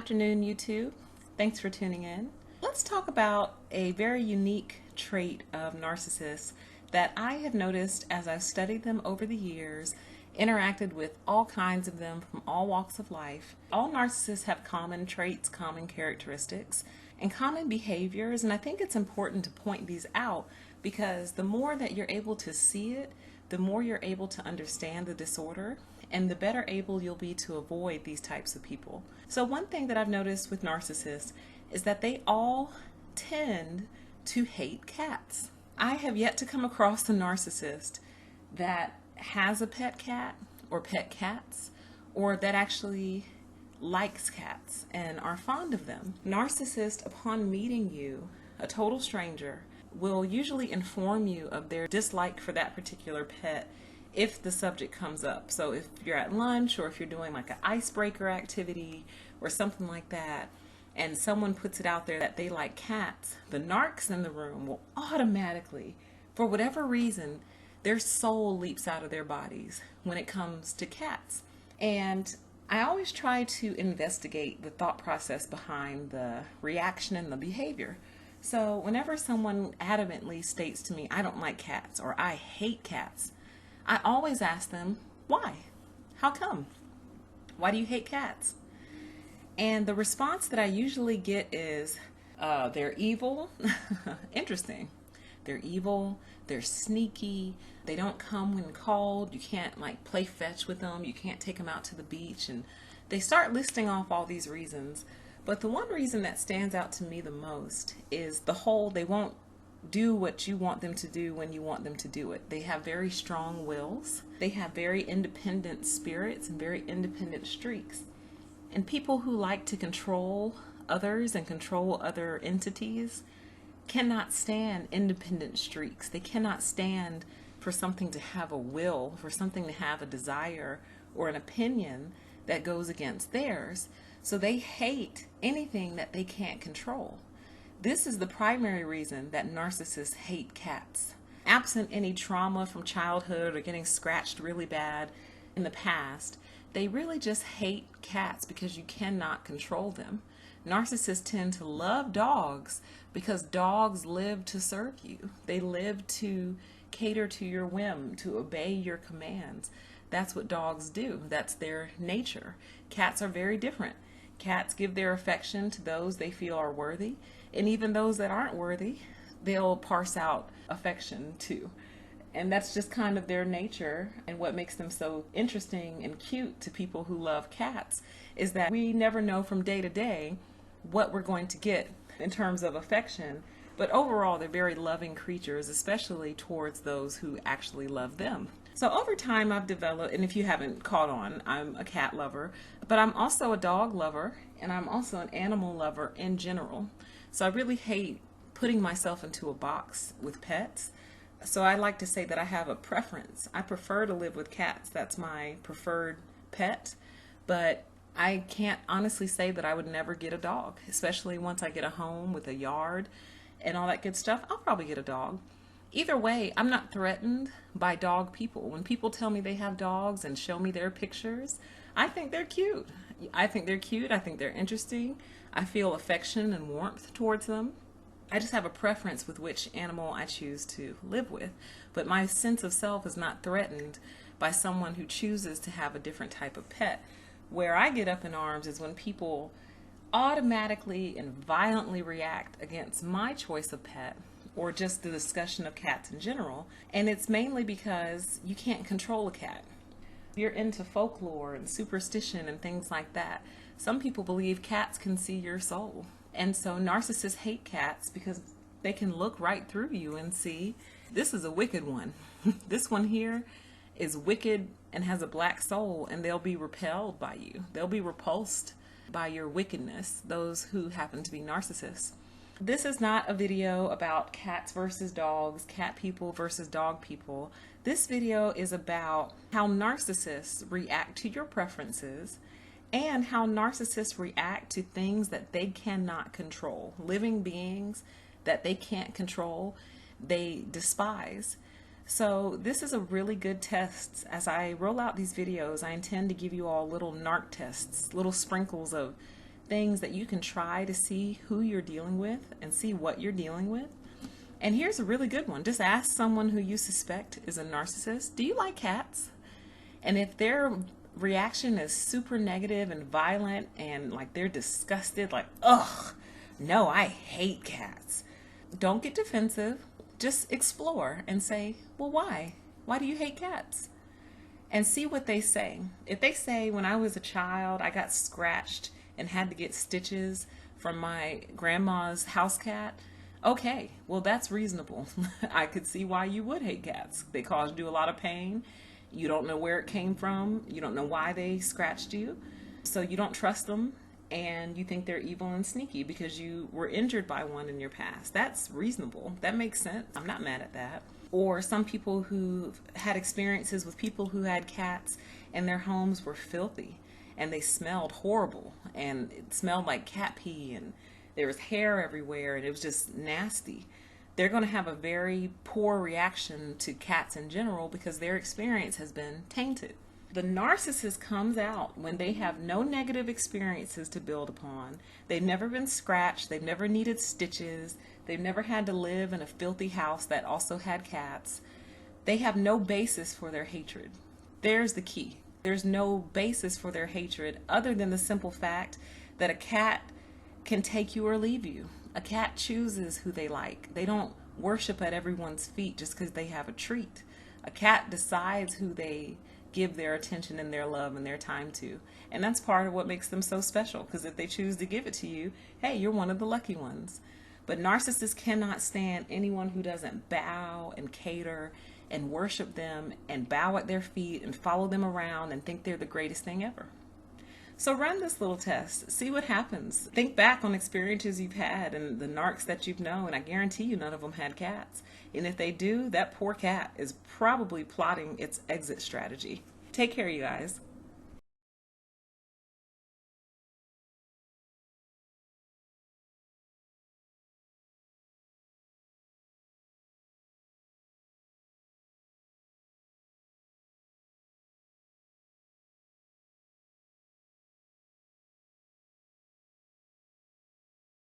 afternoon, YouTube. Thanks for tuning in. Let's talk about a very unique trait of narcissists that I have noticed as I've studied them over the years, interacted with all kinds of them from all walks of life. All narcissists have common traits, common characteristics, and common behaviors, and I think it's important to point these out because the more that you're able to see it, the more you're able to understand the disorder, and the better able you'll be to avoid these types of people. So one thing that I've noticed with narcissists is that they all tend to hate cats. I have yet to come across a narcissist that has a pet cat or pet cats, or that actually likes cats and are fond of them. Narcissists, upon meeting you, a total stranger, will usually inform you of their dislike for that particular pet if the subject comes up. So if you're at lunch or if you're doing like an icebreaker activity or something like that, and someone puts it out there that they like cats, the narcs in the room will automatically, for whatever reason, their soul leaps out of their bodies when it comes to cats. And I always try to investigate the thought process behind the reaction and the behavior. So whenever someone adamantly states to me, I don't like cats or I hate cats, I always ask them, why? How come? Why do you hate cats? And the response that I usually get is, they're evil. Interesting. They're evil, they're sneaky, they don't come when called, you can't like play fetch with them, you can't take them out to the beach, and they start listing off all these reasons. But the one reason that stands out to me the most is the whole they won't do what you want them to do when you want them to do it. They have very strong wills, they have very independent spirits and very independent streaks. And people who like to control others and control other entities cannot stand independent streaks. They cannot stand for something to have a will, for something to have a desire or an opinion that goes against theirs. So they hate anything that they can't control. This is the primary reason that narcissists hate cats. Absent any trauma from childhood or getting scratched really bad in the past, they really just hate cats because you cannot control them. Narcissists tend to love dogs because dogs live to serve you. They live to cater to your whim, to obey your commands. That's what dogs do. That's their nature. Cats are very different. Cats give their affection to those they feel are worthy, and even those that aren't worthy, they'll parse out affection too. And that's just kind of their nature, and what makes them so interesting and cute to people who love cats is that we never know from day to day what we're going to get in terms of affection, but overall they're very loving creatures, especially towards those who actually love them. So over time I've developed, and if you haven't caught on, I'm a cat lover, but I'm also a dog lover, and I'm also an animal lover in general. So I really hate putting myself into a box with pets. So I like to say that I have a preference. I prefer to live with cats. That's my preferred pet, but I can't honestly say that I would never get a dog, especially once I get a home with a yard and all that good stuff. I'll probably get a dog. Either way, I'm not threatened by dog people. When people tell me they have dogs and show me their pictures, I think they're cute. I think they're cute. I think they're interesting. I feel affection and warmth towards them. I just have a preference with which animal I choose to live with, but my sense of self is not threatened by someone who chooses to have a different type of pet. Where I get up in arms is when people automatically and violently react against my choice of pet or just the discussion of cats in general, and it's mainly because you can't control a cat. You're into folklore and superstition and things like that. Some people believe cats can see your soul. And so narcissists hate cats because they can look right through you and see, this is a wicked one. This one here is wicked and has a black soul, and they'll be repelled by you. They'll be repulsed by your wickedness, those who happen to be narcissists. This is not a video about cats versus dogs, cat people versus dog people. This video is about how narcissists react to your preferences and how narcissists react to things that they cannot control. Living beings that they can't control, they despise. So this is a really good test. As I roll out these videos, I intend to give you all little narc tests, little sprinkles of things that you can try to see who you're dealing with and see what you're dealing with. And here's a really good one. Just ask someone who you suspect is a narcissist, do you like cats? And if their reaction is super negative and violent and like they're disgusted, like, ugh, no, I hate cats, don't get defensive. Just explore and say, well, why? Why do you hate cats? And see what they say. If they say, when I was a child, I got scratched and had to get stitches from my grandma's house cat, okay, well, that's reasonable. I could see why you would hate cats. They caused you a lot of pain. You don't know where it came from. You don't know why they scratched you. So you don't trust them, and you think they're evil and sneaky because you were injured by one in your past. That's reasonable. That makes sense. I'm not mad at that. Or some people who've had experiences with people who had cats and their homes were filthy and they smelled horrible and it smelled like cat pee and there was hair everywhere and it was just nasty. They're going to have a very poor reaction to cats in general because their experience has been tainted. The narcissist comes out when they have no negative experiences to build upon. They've never been scratched. They've never needed stitches. They've never had to live in a filthy house that also had cats. They have no basis for their hatred. There's the key. There's no basis for their hatred other than the simple fact that a cat can take you or leave you. A cat chooses who they like. They don't worship at everyone's feet just because they have a treat. A cat decides who they give their attention and their love and their time to. And that's part of what makes them so special, because if they choose to give it to you, hey, you're one of the lucky ones. But narcissists cannot stand anyone who doesn't bow and cater and worship them and bow at their feet and follow them around and think they're the greatest thing ever. So run this little test. See what happens. Think back on experiences you've had and the narcs that you've known. I guarantee you none of them had cats. And if they do, that poor cat is probably plotting its exit strategy. Take care, you guys.